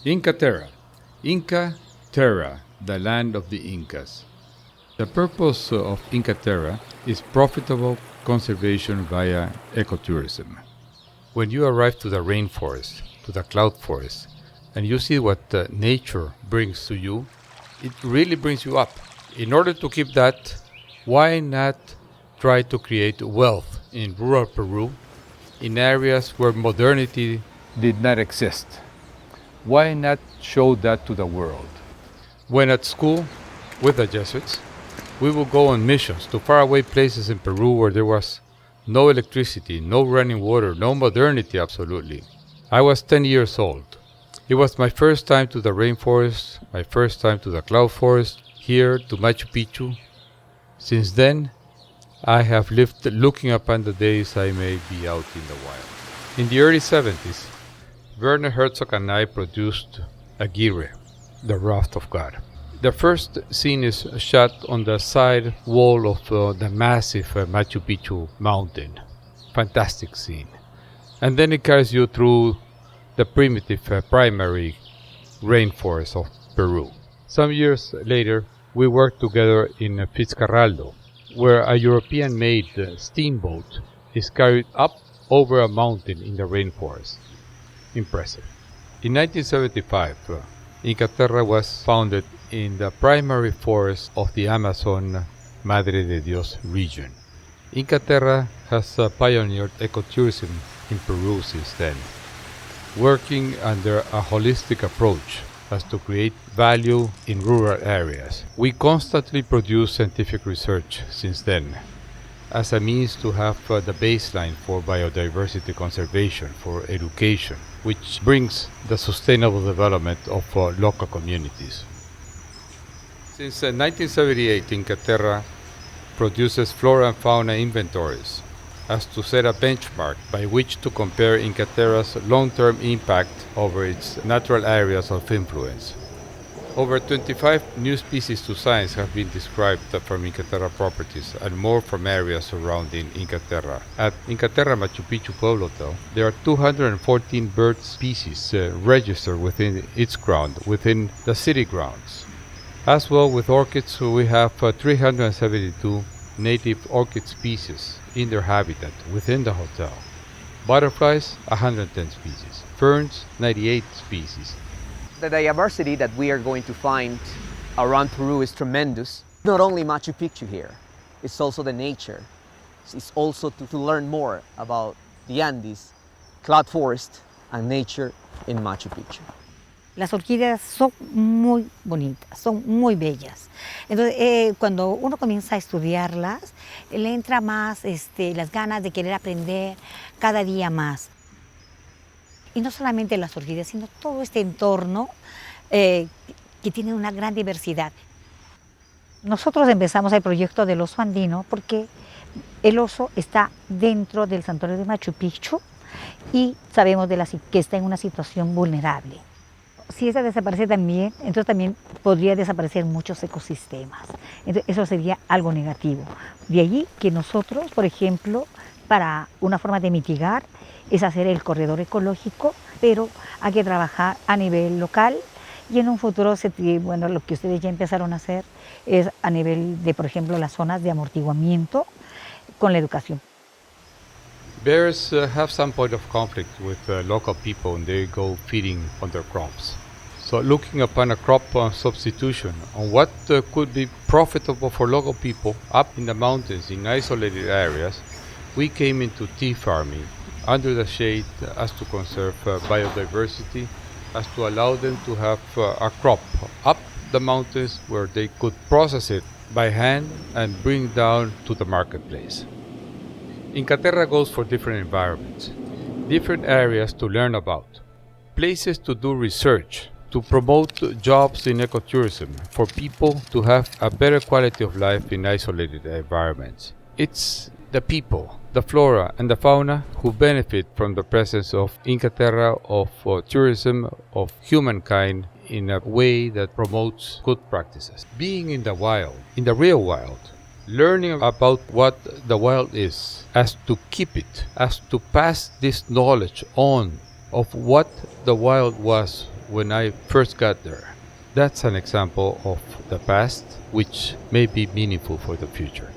Inkaterra. Inkaterra, the land of the Incas. The purpose of Inkaterra is profitable conservation via ecotourism. When you arrive to the rainforest, to the cloud forest, and you see what nature brings to you, it really brings you up. In order to keep that, why not try to create wealth in rural Peru, in areas where modernity did not exist? Why not show that to the world? When at school, with the Jesuits, we would go on missions to faraway places in Peru where there was no electricity, no running water, no modernity absolutely. I was 10 years old. It was my first time to the rainforest, my first time to the cloud forest, here to Machu Picchu. Since then, I have lived looking upon the days I may be out in the wild. In the early 70s, Werner Herzog and I produced Aguirre, The Wrath of God. The first scene is shot on the side wall of the massive Machu Picchu mountain. Fantastic scene. And then it carries you through the primitive primary rainforest of Peru. Some years later, we worked together in Fitzcarraldo, where a European-made steamboat is carried up over a mountain in the rainforest. Impressive. In 1975, Inkaterra was founded in the primary forest of the Amazon Madre de Dios region. Inkaterra has pioneered ecotourism in Peru since then, working under a holistic approach as to create value in rural areas. We constantly produce scientific research since then as a means to have the baseline for biodiversity conservation, for education, which brings the sustainable development of local communities. Since 1978, Inkaterra produces flora and fauna inventories as to set a benchmark by which to compare Inkaterra's long-term impact over its natural areas of influence. Over 25 new species to science have been described from Inkaterra properties and more from areas surrounding Inkaterra. At Inkaterra Machu Picchu Pueblo, though, there are 214 bird species registered within its ground, within the city grounds. As well with orchids, we have 372 native orchid species in their habitat within the hotel. Butterflies, 110 species. Ferns, 98 species. The diversity that we are going to find around Peru is tremendous. Not only Machu Picchu here, it's also the nature. It's also to learn more about the Andes, cloud forest, and nature in Machu Picchu. Las orquídeas son muy bonitas, son muy bellas. Entonces, cuando uno comienza a estudiarlas, le entra más las ganas de querer aprender cada día más. Y no solamente las orquídeas, sino todo este entorno que tiene una gran diversidad. Nosotros empezamos el proyecto del oso andino porque el oso está dentro del santuario de Machu Picchu y sabemos que está en una situación vulnerable. Si esa desaparece también, entonces también podría desaparecer muchos ecosistemas. Entonces, eso sería algo negativo. De allí que nosotros, por ejemplo, para una forma de mitigar es hacer el corredor ecológico, pero hay que trabajar a nivel local y en un futuro, bueno, lo que ustedes ya empezaron a hacer es a nivel de, por ejemplo, las zonas de amortiguamiento con la educación. Bears have some point of conflict with local people when they go feeding on their crops. So looking upon a crop substitution on what could be profitable for local people up in the mountains in isolated areas, we came into tea farming under the shade as to conserve biodiversity, as to allow them to have a crop up the mountains where they could process it by hand and bring down to the marketplace. Inkaterra goes for different environments, different areas to learn about, places to do research, to promote jobs in ecotourism, for people to have a better quality of life in isolated environments. It's the people, the flora and the fauna who benefit from the presence of Inkaterra, of tourism, of humankind in a way that promotes good practices. Being in the wild, in the real wild, learning about what the wild is, as to keep it, as to pass this knowledge on of what the wild was when I first got there. That's an example of the past which may be meaningful for the future.